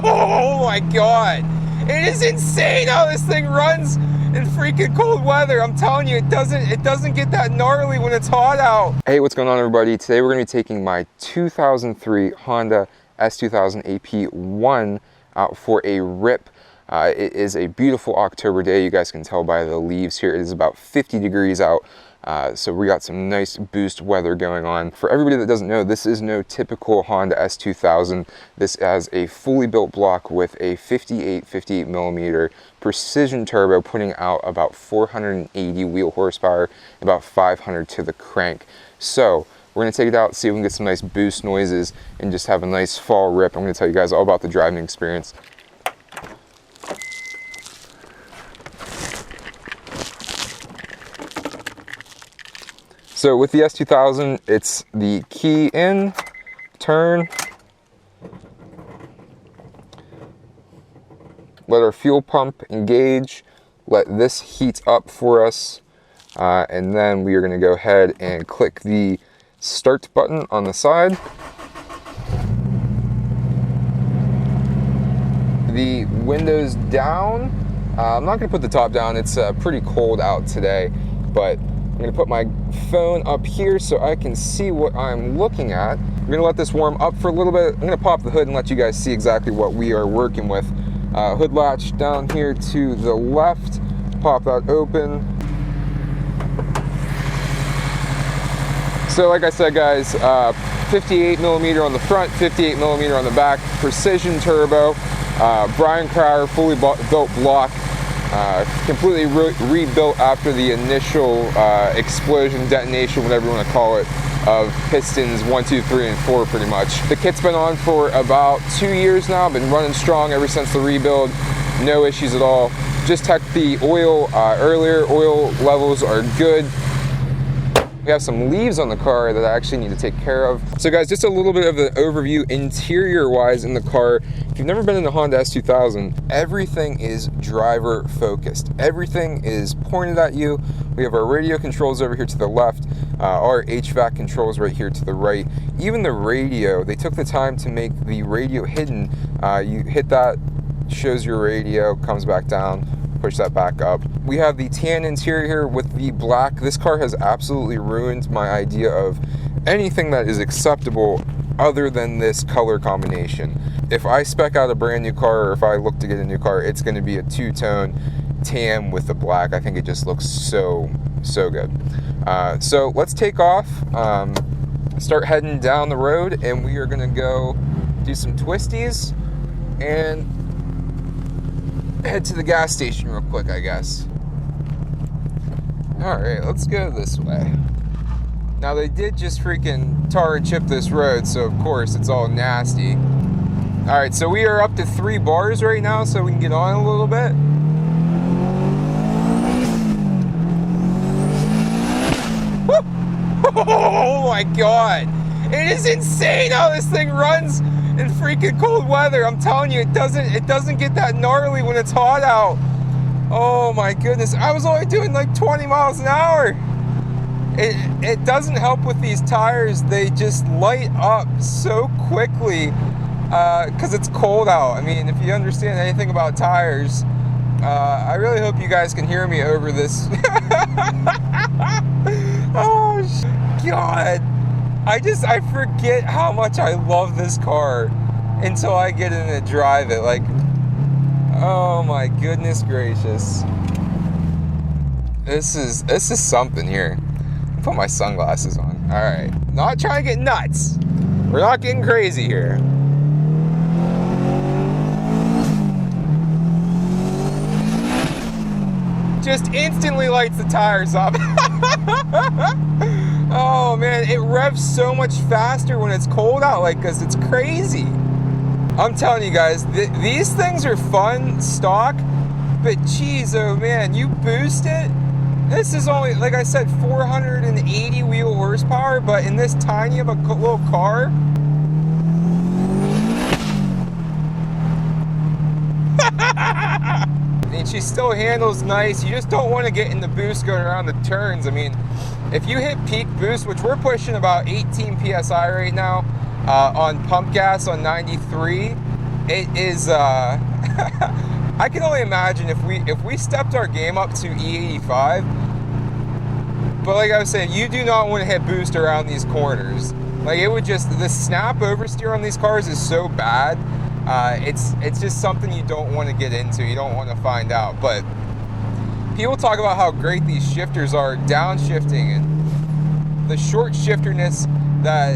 Oh my god. It is insane how this thing runs in freaking cold weather. I'm telling you, it doesn't get that gnarly when it's hot out. Hey, what's going on, everybody? Today we're going to be taking my 2003 Honda S2000 AP1 out for a rip. It is a beautiful October day. You guys can tell by the leaves here. It is about 50 degrees out. So we got some nice boost weather going on. For everybody that doesn't know, this is no typical Honda S2000. This has a fully built block with a 58 millimeter precision turbo, putting out about 480 wheel horsepower, about 500 to the crank. So we're gonna take it out, see if we can get some nice boost noises and just have a nice fall rip. I'm gonna tell you guys all about the driving experience. So with the S2000, it's the key in, turn, let our fuel pump engage, let this heat up for us, and then we are going to go ahead and click the start button on the side. The windows down. I'm not going to put the top down, it's pretty cold out today, but I'm gonna put my phone up here so I can see what I'm looking at. I'm gonna let this warm up for a little bit. I'm gonna pop the hood and let you guys see exactly what we are working with. Hood latch down here to the left, pop that open. So like I said, guys, 58 millimeter on the front, 58 millimeter on the back, precision turbo, Brian Crowder fully built block. Completely rebuilt after the initial explosion, detonation, whatever you want to call it, of pistons 1, 2, 3, and 4 pretty much. The kit's been on for about 2 years now, been running strong ever since the rebuild, no issues at all. Just checked the oil earlier, oil levels are good. We have some leaves on the car that I actually need to take care of. So guys, just a little bit of an overview interior-wise in the car. If you've never been in the Honda S2000, everything is driver focused. Everything is pointed at you. We have our radio controls over here to the left, our HVAC controls right here to the right. Even the radio, they took the time to make the radio hidden. You hit that, shows your radio, comes back down, push that back up. We have the tan interior here with the black. This car has absolutely ruined my idea of anything that is acceptable other than this color combination. If I spec out a brand new car, or if I look to get a new car, it's going to be a two-tone tan with the black. I think it just looks so good. So let's take off, start heading down the road, and we are going to go do some twisties and head to the gas station real quick, I guess. Alright, let's go this way. Now they did just freaking tar and chip this road, so of course it's all nasty. Alright, so we are up to 3 bars right now, so we can get on a little bit. Oh my god! It is insane how this thing runs in freaking cold weather. I'm telling you, it doesn't get that gnarly when it's hot out. Oh my goodness, I was only doing like 20 miles an hour. It doesn't help with these tires. They just light up so quickly because it's cold out. I mean, if you understand anything about tires, I really hope you guys can hear me over this. Oh god, I forget how much I love this car until I get in and drive it. Like, oh my goodness gracious. This is something here. Put my sunglasses on. Alright. Not trying to get nuts. We're not getting crazy here. Just instantly lights the tires up. Oh man, it revs so much faster when it's cold out like this. It's crazy. I'm telling you guys, these things are fun stock, but geez, oh man, you boost it. This is only, like I said, 480 wheel horsepower, but in this tiny of a little car. And she still handles nice. You just don't want to get in the boost going around the turns. I mean, if you hit peak boost, which we're pushing about 18 PSI right now on pump gas on 93, it is, I can only imagine if we stepped our game up to E85, but like I was saying, you do not want to hit boost around these corners. Like, it would just, the snap oversteer on these cars is so bad. It's just something you don't want to get into. You don't want to find out. But people talk about how great these shifters are downshifting, and the short shifterness that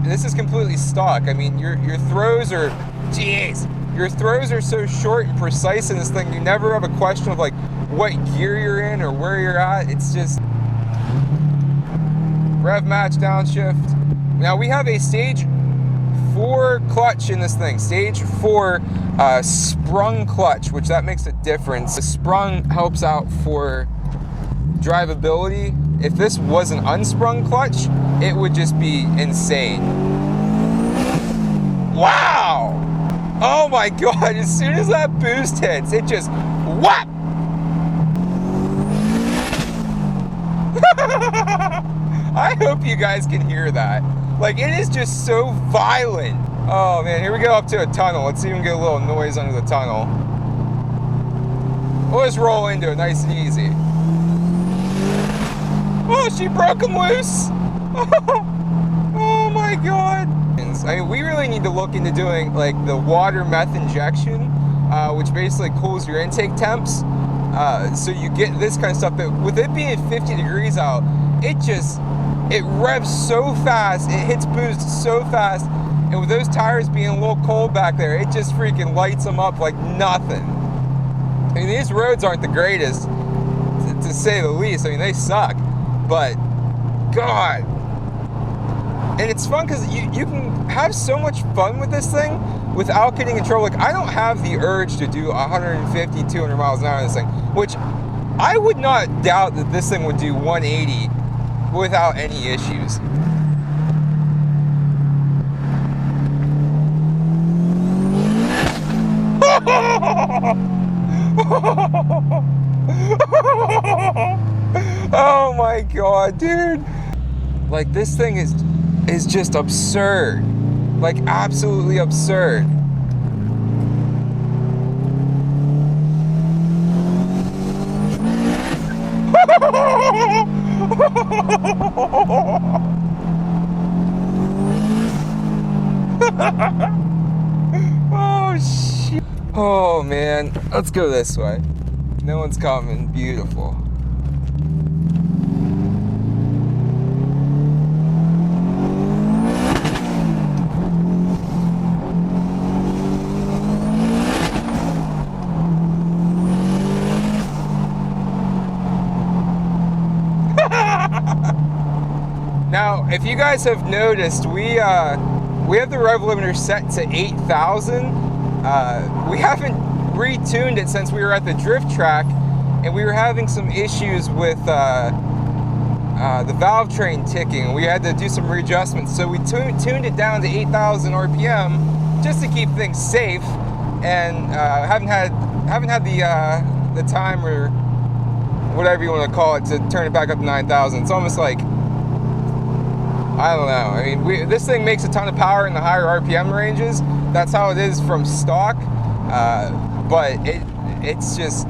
this is completely stock. I mean, your throws are, jeez, your throws are so short and precise in this thing. You never have a question of like what gear you're in or where you're at. It's just rev match downshift. Now we have a stage 4 clutch in this thing. Stage 4 sprung clutch, which that makes a difference. The sprung helps out for drivability. If this was an unsprung clutch, it would just be insane. Wow! Oh my god, as soon as that boost hits, it just whap! I hope you guys can hear that. Like, it is just so violent. Oh man, here we go up to a tunnel. Let's see if we can get a little noise under the tunnel. We'll just roll into it nice and easy. Oh, she broke him loose. Oh my god. I mean, we really need to look into doing like the water meth injection, which basically cools your intake temps. So you get this kind of stuff, but with it being 50 degrees out, it revs so fast, it hits boost so fast, and with those tires being a little cold back there, it just freaking lights them up like nothing. I mean, these roads aren't the greatest, to say the least. I mean, they suck, but God. And it's fun because you can have so much fun with this thing without getting in trouble. Like, I don't have the urge to do 150, 200 miles an hour in this thing, which I would not doubt that this thing would do 180 without any issues. Oh my god, dude. Like, this thing is just absurd. Like, absolutely absurd. Oh shit. Oh man, let's go this way. No one's coming. Beautiful. Now, if you guys have noticed, we have the rev limiter set to 8,000. We haven't retuned it since we were at the drift track, and we were having some issues with the valve train ticking. We had to do some readjustments, so we tuned it down to 8,000 RPM just to keep things safe. And haven't had the time, or whatever you want to call it, to turn it back up to 9,000. It's almost like, I don't know. I mean, this thing makes a ton of power in the higher RPM ranges. That's how it is from stock. But it's just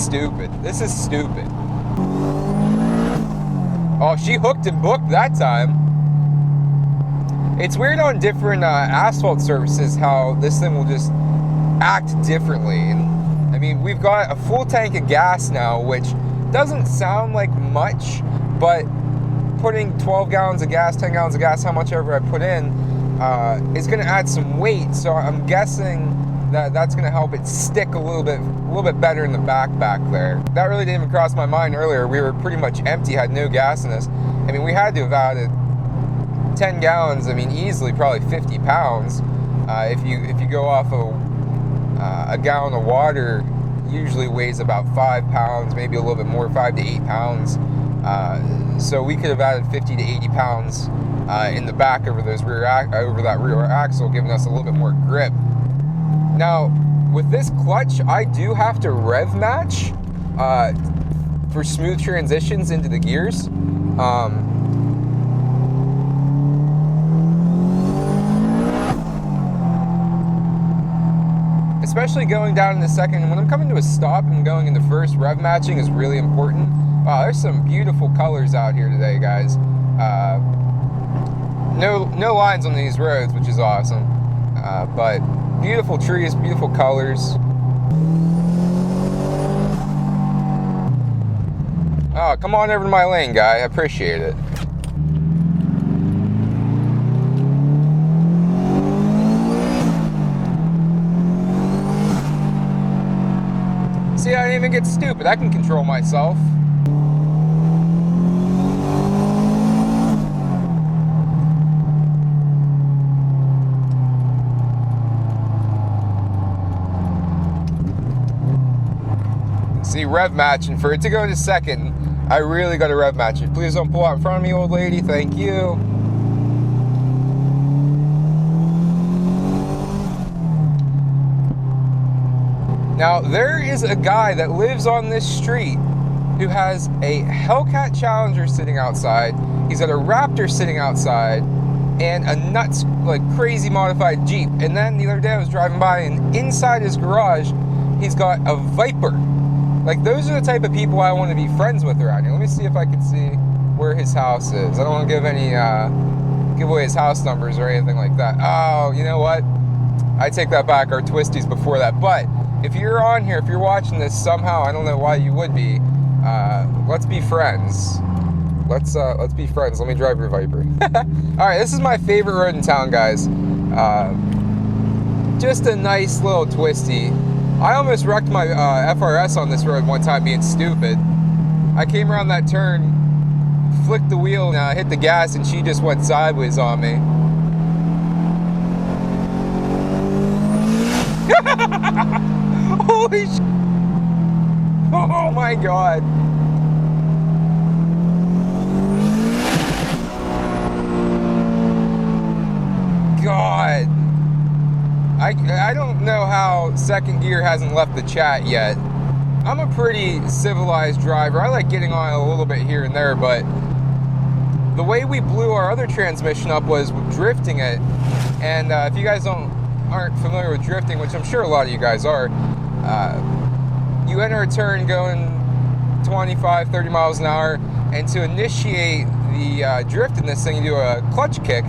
stupid. This is stupid. Oh, she hooked and booked that time. It's weird on different asphalt surfaces how this thing will just act differently. And I mean, we've got a full tank of gas now, which doesn't sound like much, but putting 12 gallons of gas, 10 gallons of gas, how much ever I put in, is going to add some weight. So I'm guessing that's going to help it stick a little bit better in the back there. That really didn't even cross my mind earlier. We were pretty much empty, had no gas in this. I mean, we had to have added 10 gallons. I mean, easily probably 50 pounds. If you go off of a gallon of water, usually weighs about 5 pounds, maybe a little bit more, 5 to 8 pounds. So we could have added 50 to 80 pounds in the back over that rear axle, giving us a little bit more grip. Now, with this clutch, I do have to rev match for smooth transitions into the gears. especially going down in the second. When I'm coming to a stop and going into first, rev matching is really important. Wow, there's some beautiful colors out here today, guys. No lines on these roads, which is awesome. But beautiful trees, beautiful colors. Oh, come on over to my lane, guy. I appreciate it. See, I didn't even get stupid. I can control myself. See, rev matching. For it to go into second, I really got to rev match it. Please don't pull out in front of me, old lady. Thank you. Now, there is a guy that lives on this street who has a Hellcat Challenger sitting outside. He's got a Raptor sitting outside and a nuts, like crazy modified Jeep. And then the other day I was driving by and inside his garage, he's got a Viper. Like, those are the type of people I want to be friends with around here. Let me see if I can see where his house is. I don't want to give away his house numbers or anything like that. Oh, you know what? I take that back. Our twisties before that. But if you're on here, if you're watching this somehow, I don't know why you would be. Let's be friends. Let's be friends. Let me drive your Viper. All right, this is my favorite road in town, guys. Just a nice little twisty. I almost wrecked my FRS on this road one time being stupid. I came around that turn, flicked the wheel, and hit the gas, and she just went sideways on me. Holy sh! Oh my god. God. I don't know how second gear hasn't left the chat yet. I'm a pretty civilized driver. I like getting on a little bit here and there, but the way we blew our other transmission up was drifting it. And if you guys aren't familiar with drifting, which I'm sure a lot of you guys are, you enter a turn going 25, 30 miles an hour, and to initiate the drift in this thing, you do a clutch kick.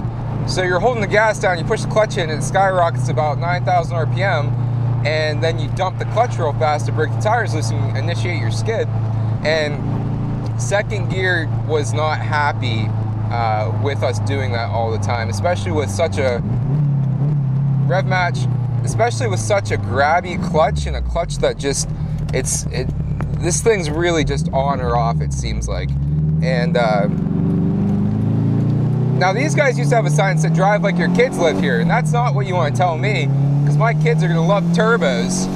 So you're holding the gas down, you push the clutch in, and it skyrockets to about 9,000 RPM, and then you dump the clutch real fast to break the tires loose and initiate your skid. And second gear was not happy with us doing that all the time, especially with such a rev match, especially with such a grabby clutch, and a clutch that just, this thing's really just on or off, it seems like. And now, these guys used to have a sign that said, drive like your kids live here, and that's not what you want to tell me, because my kids are going to love turbos.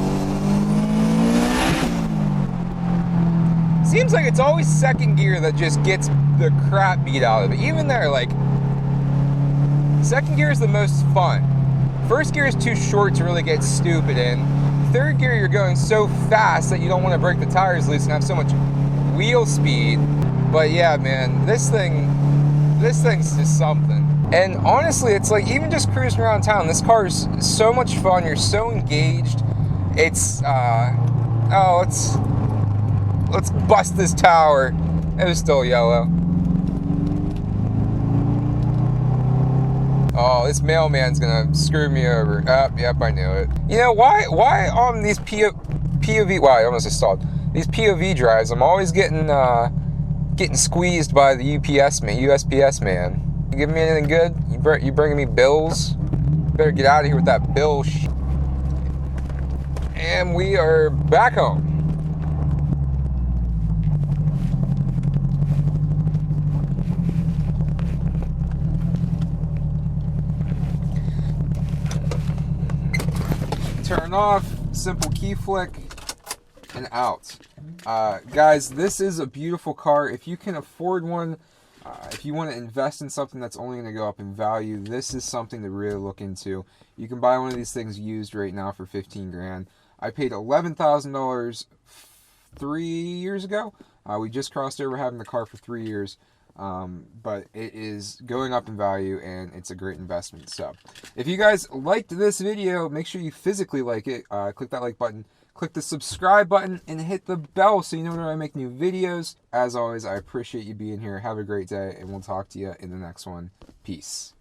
Seems like it's always second gear that just gets the crap beat out of it. Even there, like, second gear is the most fun. First gear is too short to really get stupid in. Third gear, you're going so fast that you don't want to break the tires loose and have so much wheel speed. But yeah, man, this thing's just something. And honestly, it's like, even just cruising around town, this car is so much fun. You're so engaged. It's oh, let's bust this tower. It was still yellow. Oh, this mailman's gonna screw me over. Yep, I knew it. You know, why on these POV, wow, I almost stalled. These POV drives, I'm always getting squeezed by the USPS man. You give me anything good? You bringing me bills? Better get out of here with that bill shit. And we are back home. Turn off, simple key flick, and out. Guys, this is a beautiful car. If you can afford one, if you want to invest in something that's only going to go up in value, this is something to really look into. You can buy one of these things used right now for 15 grand. I paid $11,000 3 years ago. We just crossed over having the car for 3 years. but it is going up in value and it's a great investment. So if you guys liked this video, make sure you physically like it. Click that like button, click the subscribe button, and hit the bell so you know when I make new videos. As always, I appreciate you being here. Have a great day, and we'll talk to you in the next one. Peace.